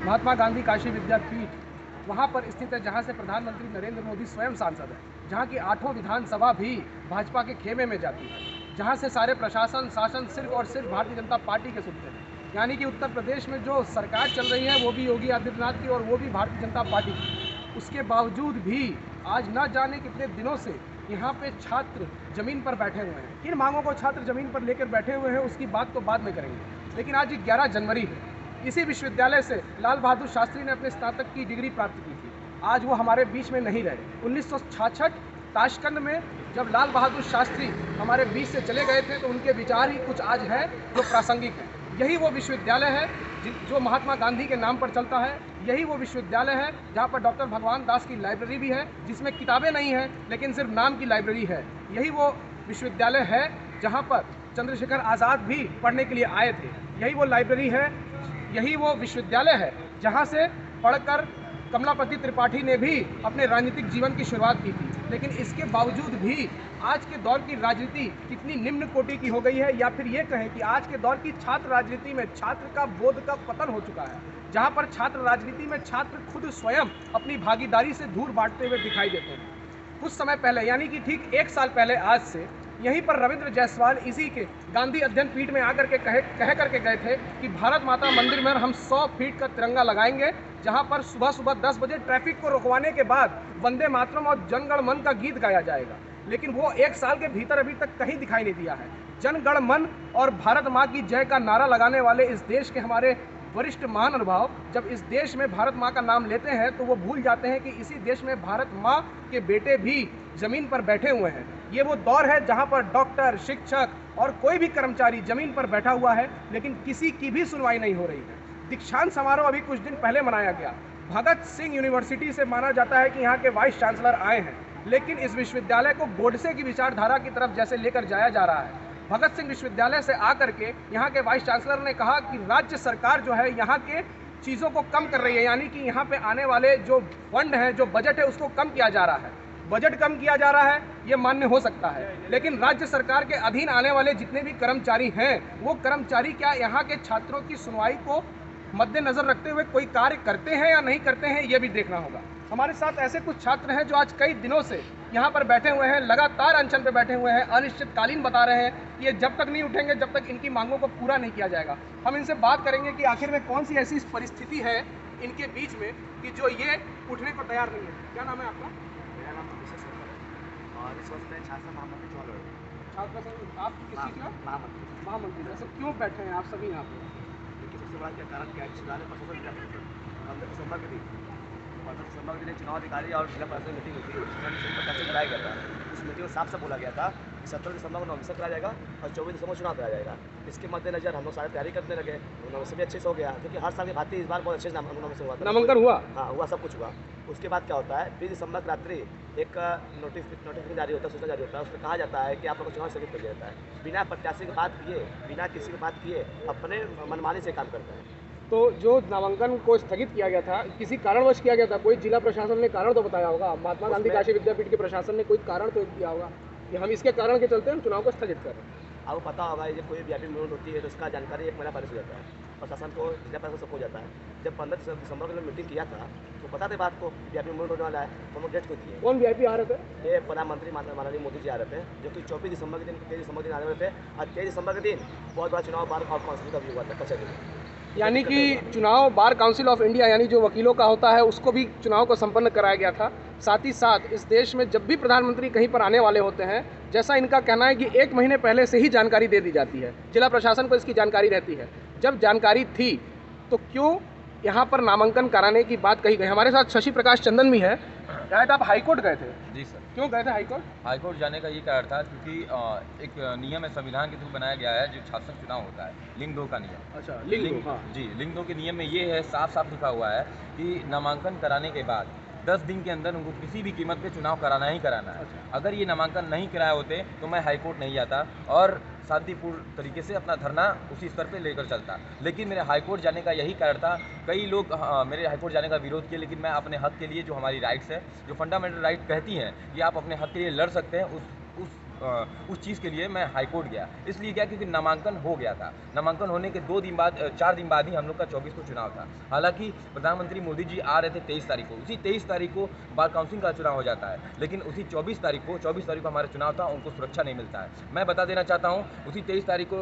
महात्मा गांधी काशी विद्यापीठ वहाँ पर स्थित है, जहाँ से प्रधानमंत्री नरेंद्र मोदी स्वयं सांसद है, जहाँ की 8 विधानसभा भी भाजपा के खेमे में जाती है, जहाँ से सारे प्रशासन शासन सिर्फ और सिर्फ भारतीय जनता पार्टी के सुनते हैं। यानी कि उत्तर प्रदेश में जो सरकार चल रही है वो भी योगी आदित्यनाथ की और वो भी भारतीय जनता पार्टी की। उसके बावजूद भी आज न जाने कितने दिनों से यहाँ पे छात्र जमीन पर बैठे हुए हैं। किन मांगों को छात्र जमीन पर लेकर बैठे हुए हैं उसकी बात तो बाद में करेंगे, लेकिन आज 11 जनवरी है। इसी विश्वविद्यालय से लाल बहादुर शास्त्री ने अपने स्नातक की डिग्री प्राप्त की थी। आज वो हमारे बीच में नहीं रहे। 1966 ताशकंद में जब लाल बहादुर शास्त्री हमारे बीच से चले गए थे तो उनके विचार ही कुछ आज हैं जो प्रासंगिक हैं। यही वो विश्वविद्यालय है जो महात्मा गांधी के नाम पर चलता है। यही वो विश्वविद्यालय है जहाँ पर डॉक्टर भगवान दास की लाइब्रेरी भी है, जिसमें किताबें नहीं हैं लेकिन सिर्फ नाम की लाइब्रेरी है। यही वो विश्वविद्यालय है जहाँ पर चंद्रशेखर आज़ाद भी पढ़ने के लिए आए थे। यही वो लाइब्रेरी है, यही वो विश्वविद्यालय है जहाँ से पढ़कर कमलापति त्रिपाठी ने भी अपने राजनीतिक जीवन की शुरुआत की थी। लेकिन इसके बावजूद भी आज के दौर की राजनीति कितनी निम्न कोटि की हो गई है, या फिर ये कहें कि आज के दौर की छात्र राजनीति में छात्र का बोध का पतन हो चुका है, जहाँ पर छात्र राजनीति में छात्र खुद स्वयं अपनी भागीदारी से धूल बांटते हुए दिखाई देते हैं। कुछ समय पहले यानी कि ठीक 1 साल पहले आज से यहीं पर रविंद्र जायसवाल इसी के गांधी अध्ययन पीठ में आकर के कह करके गए थे कि भारत माता मंदिर में हम 100 फीट का तिरंगा लगाएंगे, जहां पर सुबह सुबह 10 बजे ट्रैफिक को रुकवाने के बाद वंदे मातरम और जन गण मन का गीत गाया जाएगा। लेकिन वो 1 साल के भीतर अभी तक कहीं दिखाई नहीं दिया है। जन गण मन और भारत माँ की जय का नारा लगाने वाले इस देश के हमारे वरिष्ठ महानुभाव जब इस देश में भारत माँ का नाम लेते हैं तो वो भूल जाते हैं कि इसी देश में भारत माँ के बेटे भी जमीन पर बैठे हुए हैं। ये वो दौर है जहाँ पर डॉक्टर, शिक्षक और कोई भी कर्मचारी जमीन पर बैठा हुआ है, लेकिन किसी की भी सुनवाई नहीं हो रही है। दीक्षांत समारोह अभी कुछ दिन पहले मनाया गया। भगत सिंह यूनिवर्सिटी से माना जाता है कि यहाँ के वाइस चांसलर आए हैं, लेकिन इस विश्वविद्यालय को गोडसे की विचारधारा की तरफ जैसे लेकर जाया जा रहा है। भगत सिंह विश्वविद्यालय से आकर के यहाँ के वाइस चांसलर ने कहा कि राज्य सरकार जो है यहाँ के चीज़ों को कम कर रही है, यानी कि यहाँ पे आने वाले जो फंड है, जो बजट है, उसको कम किया जा रहा है। बजट कम किया जा रहा है, ये मान्य हो सकता है, लेकिन राज्य सरकार के अधीन आने वाले जितने भी कर्मचारी हैं, वो कर्मचारी क्या यहाँ के छात्रों की सुनवाई को मद्देनजर रखते हुए कोई कार्य करते हैं या नहीं करते हैं, ये भी देखना होगा। हमारे साथ ऐसे कुछ छात्र हैं जो आज कई दिनों से यहाँ पर बैठे हुए हैं, लगातार अनशन पे बैठे हुए हैं, अनिश्चितकालीन बता रहे हैं कि ये जब तक नहीं उठेंगे जब तक इनकी मांगों को पूरा नहीं किया जाएगा। हम इनसे बात करेंगे कि आखिर में कौन सी ऐसी परिस्थिति है इनके बीच में कि जो ये उठने को तैयार नहीं है। क्या नाम है आपका? मेरा नाम अभिषेक सर और इस वक्त मैं छात्र महामंत्री चौल छात्र संघ आप किस चीज़ का महामंत्री? ऐसे क्यों बैठे हैं आप सभी यहाँ पे? देखिए, सबसे बड़ा क्या कारण क्या है, सुधार प्रशासन हमने दिसंबर के दिन 15 दिसंबर के दिन चुनाव अधिकारी और जिला प्रशासन मीटिंग हुई थी। उसमें कैसे कराया गया था, उस मीटिंग में साफ साफ बोला गया था कि 17 दिसंबर को नवमिशन कराया जाएगा और 24 दिसंबर चुनाव कराया जाएगा। इसके मद्देनजर हम लोग सारी तैयारी करने लगे। नवमिशन भी अच्छे से हो गया, क्योंकि हर साल के भांति इस बार बहुत अच्छे से नवमिशन हुआ था। नामांकन हुआ? हाँ हुआ, सब कुछ हुआ। उसके बाद क्या होता है, 20 दिसंबर की रात्रि एक नोटिफिकेशन जारी होता है, सूचना जारी होता है। उसमें कहा जाता है कि आप लोग को चुनाव स्थगित कर दिया जाता है। बिना प्रत्याशी की बात किए, बिना किसी की बात किए अपने मनमानी से काम करते हैं। तो जो नामांकन को स्थगित किया गया था, किसी कारणवश किया गया था? कोई जिला प्रशासन ने कारण तो बताया होगा, महात्मा गांधी काशी विद्यापीठ के प्रशासन ने कोई कारण तो दिया होगा कि हम इसके कारण के चलते हम चुनाव को स्थगित कर रहे हैं। आपको पता होगा, ये कोई व्यापी मूवमेंट होती है तो उसका जानकारी 1 महीना पहले से जाता है, प्रशासन को, जिला प्रशासन सबको जाता है। जब 15 दिसंबर को मीटिंग किया था तो पता था बात को व्यापी मूवमेंट होने वाला है, तो हम डेट को दिए। कौन वीआईपी आ रहे थे? ये प्रधानमंत्री माननीय मोदी जी आ रहे थे, जो कि 24 दिसंबर के दिन 23 दिसंबर के दिन आने वाले थे। और 23 दिसंबर के दिन बहुत बड़ा चुनाव बार काउंसिल का भी हुआ था कचहरी में। यानी कि चुनाव बार काउंसिल ऑफ इंडिया यानी जो वकीलों का होता है उसको भी चुनाव को संपन्न कराया गया था। साथ ही साथ इस देश में जब भी प्रधानमंत्री कहीं पर आने वाले होते हैं, जैसा इनका कहना है कि 1 महीने पहले से ही जानकारी दे दी जाती है, जिला प्रशासन को इसकी जानकारी रहती है। जब जानकारी थी तो क्यों यहाँ पर नामांकन कराने की बात कही गई? हमारे साथ शशि प्रकाश चंदन भी है। शायद आप हाईकोर्ट गए थे? जी सर। क्यों गए थे हाईकोर्ट? हाईकोर्ट जाने का ये कारण था क्योंकि एक नियम है संविधान के थ्रू बनाया गया है, जो छात्र चुनाव होता है, लिंग 2 का नियम। अच्छा, लिंग 2। हाँ जी, लिंग 2 के नियम में ये है, साफ साफ लिखा हुआ है कि नामांकन कराने के बाद 10 दिन के अंदर उनको किसी भी कीमत पे चुनाव कराना ही कराना है। अगर ये नामांकन नहीं कराए होते तो मैं हाईकोर्ट नहीं जाता और शांतिपूर्ण तरीके से अपना धरना उसी स्तर पे लेकर चलता। लेकिन मेरे हाईकोर्ट जाने का यही कारण था। कई लोग मेरे हाईकोर्ट जाने का विरोध किए, लेकिन मैं अपने हक के लिए, जो हमारी राइट्स है, जो फंडामेंटल राइट कहती हैं कि आप अपने हक के लिए लड़ सकते हैं, उस उस चीज़ के लिए मैं हाई कोर्ट गया। इसलिए क्या, क्योंकि नामांकन हो गया था। नामांकन होने के 4 दिन बाद ही हम लोग का 24 को चुनाव था। हालांकि प्रधानमंत्री मोदी जी आ रहे थे 23 तारीख को, उसी 23 तारीख को बार काउंसिल का चुनाव हो जाता है, लेकिन उसी 24 तारीख को हमारा चुनाव था, उनको सुरक्षा नहीं मिलता है। मैं बता देना चाहता हूँ, उसी 23 तारीख को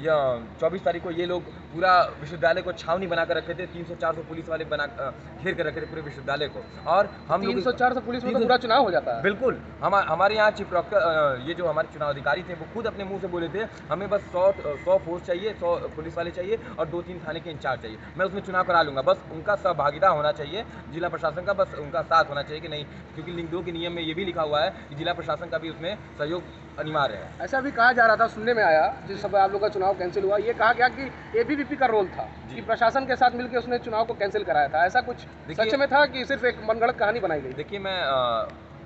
या 24 तारीख को ये लोग पूरा विश्वविद्यालय को छावनी बनाकर रखे थे, 300-400 पुलिस वाले बना घेर कर रखे थे पूरे विश्वविद्यालय को। और हम लोग 300-400 पुलिस में तो पूरा चुनाव हो जाता है। बिल्कुल। हमारे यहाँ चीफ डॉक्टर ये जो हमारे चुनाव अधिकारी थे वो खुद अपने मुंह से बोले थे, हमें बस 100 फोर्स चाहिए, 100 पुलिस वाले चाहिए और 2-3 थाने के इंचार्ज चाहिए, मैं उसमें चुनाव करा लूँगा। बस उनका सहभागिता होना चाहिए, जिला प्रशासन का बस उनका साथ होना चाहिए कि नहीं, क्योंकि लिंग 2 के नियम में ये भी लिखा हुआ है कि जिला प्रशासन का भी उसमें सहयोग अनिवार्य है। ऐसा भी कहा जा रहा था, सुनने में आया जिस समय आप लोग का चुनाव कैंसिल हुआ, ये कहा गया कि एबीवीपी का रोल था कि प्रशासन के साथ मिलकर उसने चुनाव को कैंसिल कराया था। ऐसा कुछ सच में था कि सिर्फ एक मनगढ़ंत कहानी बनाई गई? देखिए, मैं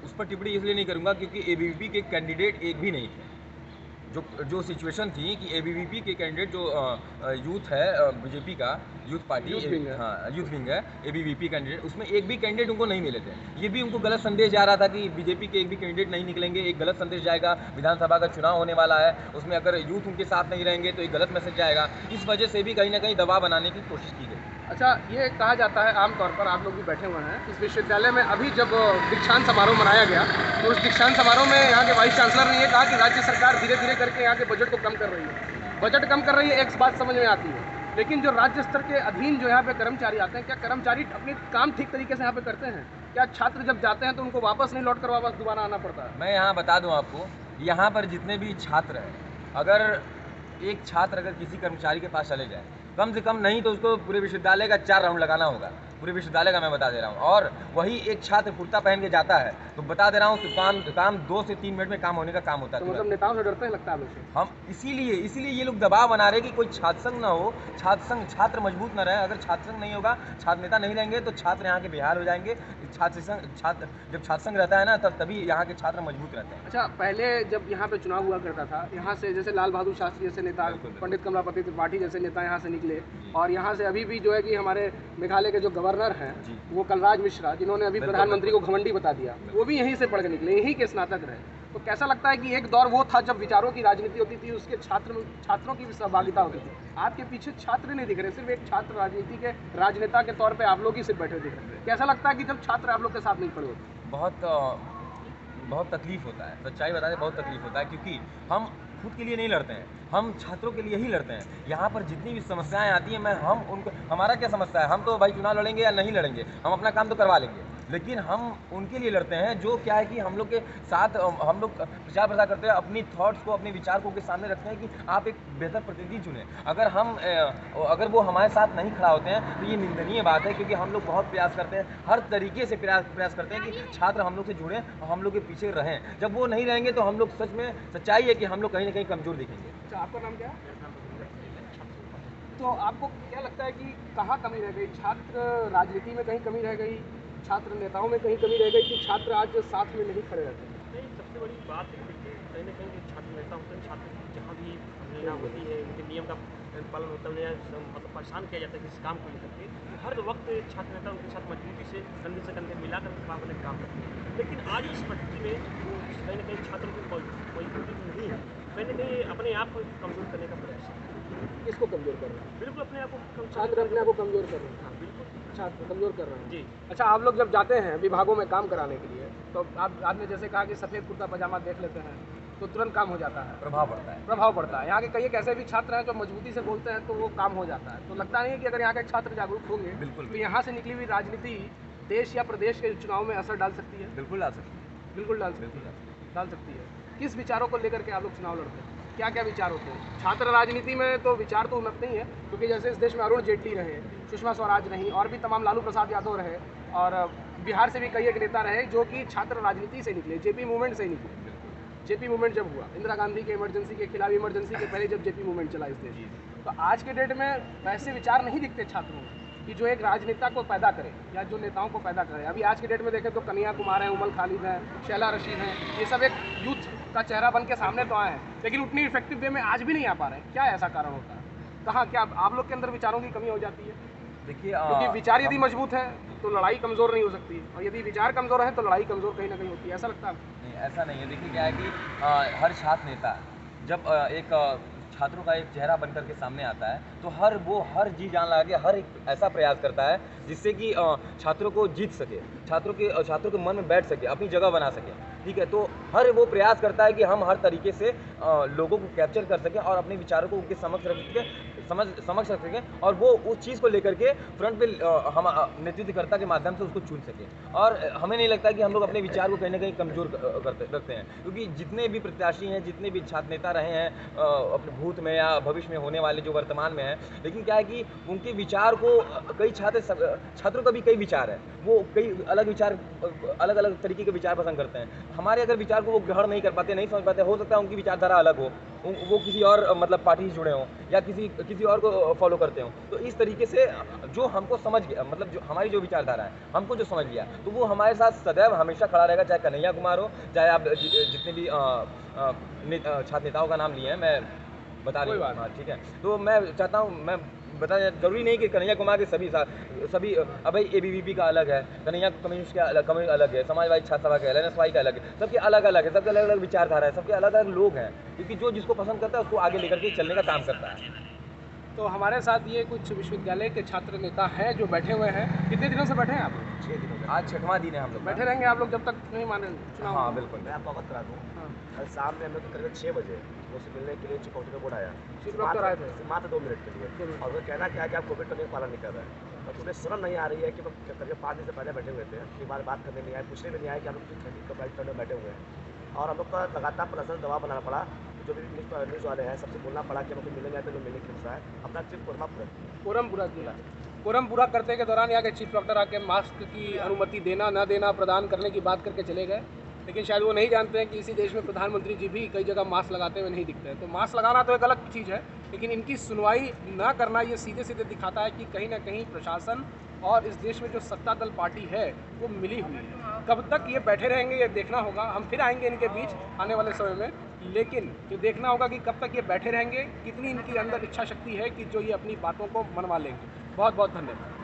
उस पर टिप्पणी इसलिए नहीं करूंगा क्योंकि एबीवीपी के कैंडिडेट एक भी नहीं थे। जो सिचुएशन थी कि एबीवीपी के कैंडिडेट जो यूथ है, बीजेपी का यूथ पार्टी, यूथ विंग है एबीवीपी कैंडिडेट, उसमें एक भी कैंडिडेट उनको नहीं मिले थे। ये भी उनको गलत संदेश जा रहा था कि बीजेपी के एक भी कैंडिडेट नहीं निकलेंगे, एक गलत संदेश जाएगा। विधानसभा का चुनाव होने वाला है, उसमें अगर यूथ उनके साथ नहीं रहेंगे तो एक गलत मैसेज जाएगा। इस वजह से भी कहीं ना कहीं दबाव बनाने की कोशिश की गई। अच्छा, ये कहा जाता है आमतौर पर, आप लोग भी बैठे हुए हैं इस विश्वविद्यालय में, अभी जब दीक्षांत समारोह मनाया गया तो उस दीक्षांत समारोह में यहाँ के वाइस चांसलर ने ये कहा कि राज्य सरकार धीरे धीरे करके यहाँ के बजट को कम कर रही है। बजट कम कर रही है, एक बात समझ में आती है, लेकिन जो राज्य स्तर के अधीन जो यहाँ पे कर्मचारी आते हैं, क्या कर्मचारी अपने काम ठीक तरीके से यहाँ पे करते हैं? क्या छात्र जब जाते हैं तो उनको वापस नहीं लौट कर वापस दोबारा आना पड़ता है? मैं यहाँ बता दूँ आपको, यहाँ पर जितने भी छात्र हैं, अगर एक छात्र अगर किसी कर्मचारी के पास चले जाए, कम से कम नहीं तो उसको पूरे विश्वविद्यालय का 4 राउंड लगाना होगा, पूरे विश्वविद्यालय का मैं बता दे रहा हूँ। और वही एक छात्र कुर्ता पहन के जाता है तो बता दे रहा हूँ तो काम 2 से 3 मिनट में काम होने का काम होता है। तो मतलब नेताओं से डरते हैं लगता है लोग? हम इसीलिए ये लोग दबाव बना रहे हैं कि कोई छात्र संघ ना हो, छात्र मजबूत ना रहे। अगर छात्र संघ नहीं होगा, छात्र नेता नहीं रहेंगे तो छात्र यहाँ के बेहाल हो जाएंगे। जब छात्र संघ रहता है ना, तभी यहाँ के छात्र मजबूत रहते हैं। अच्छा, पहले जब यहाँ पे चुनाव हुआ करता था, यहाँ से जैसे लाल बहादुर शास्त्री जैसे नेता, पंडित कमलापति त्रिपाठी जैसे नेता यहाँ से निकले, और यहाँ से अभी भी जो है कि हमारे मेघालय के जो गवर्नर हैं वो कलराज मिश्रा, जिन्होंने अभी प्रधानमंत्री को घमंडी बता दिया, वो भी यहीं से पढ़ के निकले, यहीं के स्नातक रहे। तो कैसा लगता है कि एक दौर वो था जब विचारों की राजनीति होती थी, उसके छात्रों की भी सहभागिता होती थी। आपके पीछे छात्र नहीं दिख रहे, सिर्फ एक छात्र राजनीति के राजनेता के तौर पे आप लोग ही सिर्फ बैठे दिख रहे हैं। कैसा लगता है कि जब छात्र आप लोग के साथ नहीं खड़े होते? बहुत तकलीफ होता है, सच्चाई बता दें, बहुत तकलीफ होता है, क्योंकि हम खुद के लिए नहीं लड़ते हैं, हम छात्रों के लिए ही लड़ते हैं। यहाँ पर जितनी भी समस्याएं आती हैं, हम उनको, हमारा क्या समस्या है, हम तो भाई चुनाव लड़ेंगे या नहीं लड़ेंगे, हम अपना काम तो करवा लेंगे, लेकिन हम उनके लिए लड़ते हैं जो क्या है कि हम लोग के साथ हम लोग प्रचार प्रसार करते हैं, अपनी थॉट्स को, अपने विचार को के सामने रखते हैं कि आप एक बेहतर प्रतिनिधि चुनें। अगर वो हमारे साथ नहीं खड़ा होते हैं तो ये निंदनीय बात है, क्योंकि हम लोग बहुत प्रयास करते हैं, हर तरीके से प्रयास करते हैं कि छात्र हम लोग से जुड़ें और हम लोग के पीछे रहें। जब वो नहीं रहेंगे तो हम लोग सच में, सच्चाई है कि हम लोग कहीं ना कहीं कमजोर दिखेंगे। अच्छा, आपका नाम क्या है? तो आपको क्या लगता है कि कहाँ कमी रह गई? छात्र राजनीति में कहीं कमी रह गई, छात्र नेताओं में कहीं कमी रह गई, कि छात्र आज साथ में नहीं खड़े रहते? नहीं, सबसे बड़ी बात है कि कहीं ना कहीं छात्र नेता होते हैं, छात्र जहाँ भी सम्मेलना होती है, उनके नियम का पालन होता है, मतलब परेशान किया जाता है किसी काम को लेकर के, हर वक्त छात्र नेता उनके साथ मजबूती से कंधे से कंधे मिलाकर अपने काम करते हैं। लेकिन आज इस परिस्थिति में कहीं ना कहीं छात्रों की मजबूती नहीं है, कहीं ना कहीं अपने आप को कमजोर करने का प्रयास है। किसको कमजोर कर रहे हैं? बिल्कुल अपने आप को, छात्र अपने आप को कमजोर कर रहे हैं। हाँ बिल्कुल छात्र कमजोर कर रहे हैं जी। अच्छा, आप लोग जब जाते हैं विभागों में काम कराने के लिए, तो आपने जैसे कहा कि सफ़ेद कुर्ता पजामा देख लेते हैं तो तुरंत काम हो जाता है, प्रभाव पड़ता है। यहाँ के कई एक ऐसे भी छात्र हैं जो मजबूती से बोलते हैं तो वो काम हो जाता है। तो लगता नहीं है कि अगर यहाँ के छात्र जागरूक होंगे तो यहाँ से निकली हुई राजनीति देश या प्रदेश के चुनाव में असर डाल सकती है? बिल्कुल डाल सकती है, बिल्कुल डाल सकती है। किस विचारों को लेकर के आप लोग चुनाव लड़ते हैं? क्या क्या विचार होते हैं? छात्र राजनीति में तो विचार तो उन्नत नहीं है, क्योंकि जैसे इस देश में अरुण जेटली रहे, सुषमा स्वराज रही, और भी तमाम लालू प्रसाद यादव रहे, और बिहार से भी कई एक नेता रहे जो कि छात्र राजनीति से निकले, जेपी मूवमेंट से ही निकले। जेपी मूवमेंट जब हुआ, इंदिरा गांधी के इमरजेंसी के खिलाफ, इमरजेंसी के पहले जब जेपी मूवमेंट चला इस देश में, तो आज के डेट में वैसे विचार नहीं दिखते छात्रों में कि जो एक राजनेता को पैदा करे या जो नेताओं को पैदा करे। अभी आज के डेट में देखें तो कन्हैया कुमार हैं, उमर खालिद हैं, शैला रशीद हैं, ये सब एक यूथ का चेहरा बन के सामने तो आए हैं, लेकिन उतनी इफेक्टिव वे में आज भी नहीं आ पा रहे हैं। क्या ऐसा कारण होता है? कहाँ क्या आप लोग के अंदर विचारों की कमी हो जाती है? देखिए क्योंकि विचार यदि मजबूत है तो लड़ाई कमज़ोर नहीं हो सकती, और यदि विचार कमज़ोर है तो लड़ाई कमज़ोर कहीं ना कहीं होती है, ऐसा लगता है आपको? नहीं, ऐसा नहीं है। देखिए क्या है कि हर छात्र नेता जब एक छात्रों का एक चेहरा बनकर के सामने आता है तो हर जी जान लगा के हर एक ऐसा प्रयास करता है जिससे कि छात्रों को जीत सके, छात्रों के मन में बैठ सके, अपनी जगह बना सके। ठीक है, तो हर वो प्रयास करता है कि हम हर तरीके से लोगों को कैप्चर कर सकें और अपने विचारों को उनके समक्ष रख सकें, और वो उस चीज़ को लेकर के फ्रंट पे हम नेतृत्वकर्ता के माध्यम से उसको चुन सकें। और हमें नहीं लगता कि हम लोग अपने विचार को कहीं ना कहीं कमज़ोर रखते हैं, क्योंकि जितने भी प्रत्याशी हैं, जितने भी छात्र नेता रहे हैं अपने भूत में या भविष्य में होने वाले जो वर्तमान में हैं, लेकिन क्या है कि उनके विचार को कई छात्रों का भी कई विचार है, वो कई अलग अलग तरीके के विचार पसंद करते हैं। हमारे अगर विचार को वो ग्रहण नहीं कर पाते, नहीं समझ पाते, हो सकता है उनकी विचारधारा अलग हो, वो किसी और मतलब पार्टी से जुड़े हों या किसी और को फॉलो करते हों। तो इस तरीके से जो हमको समझ गया, मतलब जो हमारी जो विचारधारा है, हमको जो समझ लिया, तो वो हमारे साथ सदैव हमेशा खड़ा रहेगा, चाहे कन्हैया कुमार हो, चाहे आप जितने भी छात्र नेताओं का नाम लिए हैं, मैं बता रही हूँ। हाँ, ठीक है। तो मैं चाहता हूँ, मैं बताया ज़रूरी नहीं कि कन्हैया कुमार के सभी अब भाई ABVP का अलग है, कन्हैया कम्युनिस्ट का अलग है, समाजवादी छात्र सभा का LNSY का अलग है, सबके अलग अलग है, सबके अलग अलग विचारधारा है, सबके अलग अलग लोग हैं, क्योंकि जो जिसको पसंद करता है उसको आगे लेकर के चलने का काम करता है। तो हमारे साथ ये कुछ विश्वविद्यालय के छात्र नेता हैं जो बैठे हुए हैं। कितने दिनों से बैठे हैं आप? 6 दिनों में आज 6वां दिन है हम लोग। बैठे रहेंगे आप लोग जब तक नहीं माने चुनाव? हाँ बिल्कुल। मैं आपको अवगत करा दूँ, हाँ। कल शाम में हम लोग करीब 6 बजे उससे मिलने के लिए चुकौती का बोर्ड आया, चीफ डॉक्टर आए थे? मात्र 2 मिनट के लिए, और वो कहना क्या है कि आप कोविड का नियम पालन नहीं कर रहे हैं। और उन्हें शर्म नहीं आ रही है कि वो करीब 5 दिन से पहले बैठे हुए थे, कि बार बात करने नहीं आए, पूछने में नहीं आए कि हम लोग कंप्लाइंट करने बैठे हुए हैं। और हम लोग का लगातार प्रशासन दबाव बनाना पड़ा, जो भी न्यूज़ वाले हैं सबसे बोलना पड़ा कि हम लोग मिलने आते, लोग मिलने की है अपना सिर्फ कोरम पूरा जिला कोरम पूरा करने के दौरान यहाँ के चीफ डॉक्टर आके मास्क की अनुमति देना न देना प्रदान करने की बात करके चले गए, लेकिन शायद वो नहीं जानते हैं कि इसी देश में प्रधानमंत्री जी भी कई जगह मास्क लगाते हुए नहीं दिखते हैं। तो मास्क लगाना तो एक अलग चीज़ है, लेकिन इनकी सुनवाई न करना ये सीधे सीधे दिखाता है कि कहीं ना कहीं प्रशासन और इस देश में जो सत्ता दल पार्टी है वो मिली हुई है। कब तक ये बैठे रहेंगे ये देखना होगा। हम फिर आएंगे इनके बीच आने वाले समय में, लेकिन ये देखना होगा कि कब तक ये बैठे रहेंगे, कितनी इनकी अंदर इच्छा शक्ति है कि जो ये अपनी बातों को मनवा लेंगे। बहुत बहुत धन्यवाद।